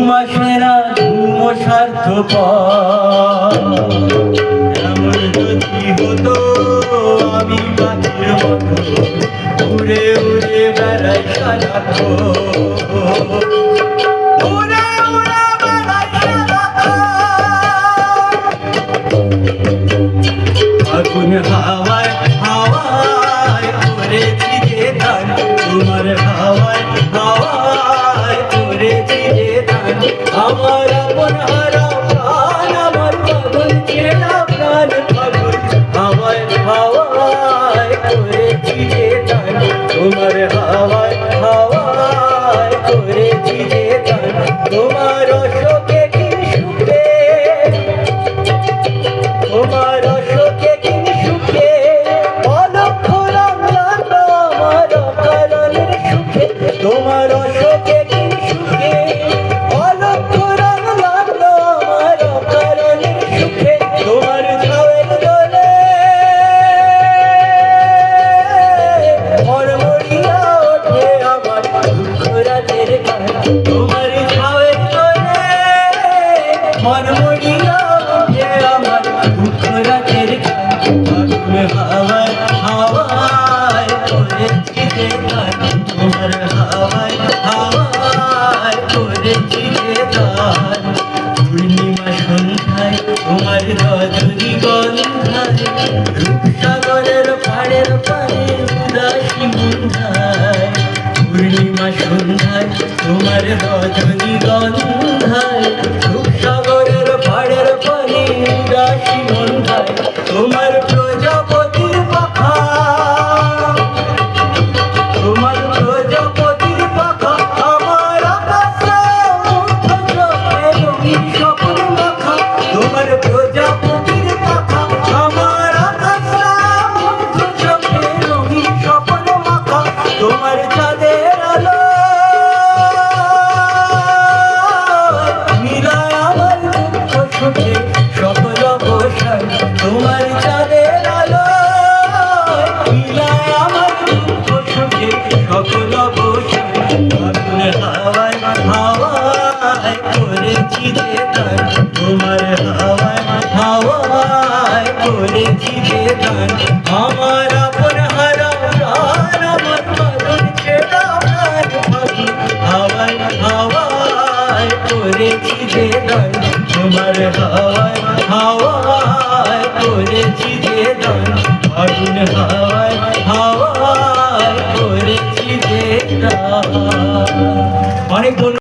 ঘুমাসেনা স্বার্থপর এমন যদি হতো আমি পাখির মতো উড়ে উড়ে বেড়াই সারাক্ষণ আগুন হাওয়ায় হাওয়ায় করেছি যে দান তোমার হাওয়ায় হাওয়ায় করেছি যে দান আমার আপন হারা প্রাণ আমার পাগল চেনা প্রাণ পাগল হাওয়ায় হাওয়ায় করেছি যে দান তোমার হাওয়ায় হাওয়ায় করেছি যে দান তোমার অশোকে কি সুখে তোমার অশোকে কি সুখে অলক্ষ রং লাগলো আমার অকারণের সুখে তোমার অশোকে কি সুখে অলক্ষ রং লাগলো আমার অকারণের সুখে তোমার ছাওয়ের দোলে মরমরিয়া ওঠে আমার দুঃখ রাতের গান তোমার ছাওয়ের দোলে মরমরিয়া ওঠে আমার দুঃখ রাতের গান আগুন হাওয়ায় হাওয়ায় করেছি যে গান তোমার হাওয়ায় হাওয়ায় করেছি যে গান পূর্ণিমা সন্ধ্যায় তোমার রজনী গন্ধায় রূপসাগরের পাড়ের পাড়ে উদাসী মুন্ধায় পূর্ণিমা সন্ধ্যায় তোমার রজনী গন্ধায় রূপসাগরের পাড়ের পাড়ে উদাসী মুন্ধায় তোমার প্রজাপতির পাখা তোমার প্রজাপতির পাখা আমার আকাশে মুগ্ধ চোখে রঙিন স্বপ্ন মাখা তোমার প্রজাপতির পাখা আমার আকাশে মুগ্ধ চোখে রঙিন স্বপ্ন মাখা তোমার চাঁদের আলো মিলায় আমার দুঃখ সুখে সকল অবসান তোমার চাঁদের আলো মিলায় আমার দুঃখ সুখে সকল অবসান আগুন হাওয়ায় হাওয়ায় করেছি যে গান তোমার হাওয়ায় হাওয়ায় করেছি যে গান আমার আপন হারা প্রাণ আমার পাগল ছেড়া প্রাণ পাখি হাওয়ায় হাওয়ায় করেছি যে গান তোমার হাওয়ায় হাওয়ায় করেছি যে গান আগুন হাওয়ায় হাওয়ায়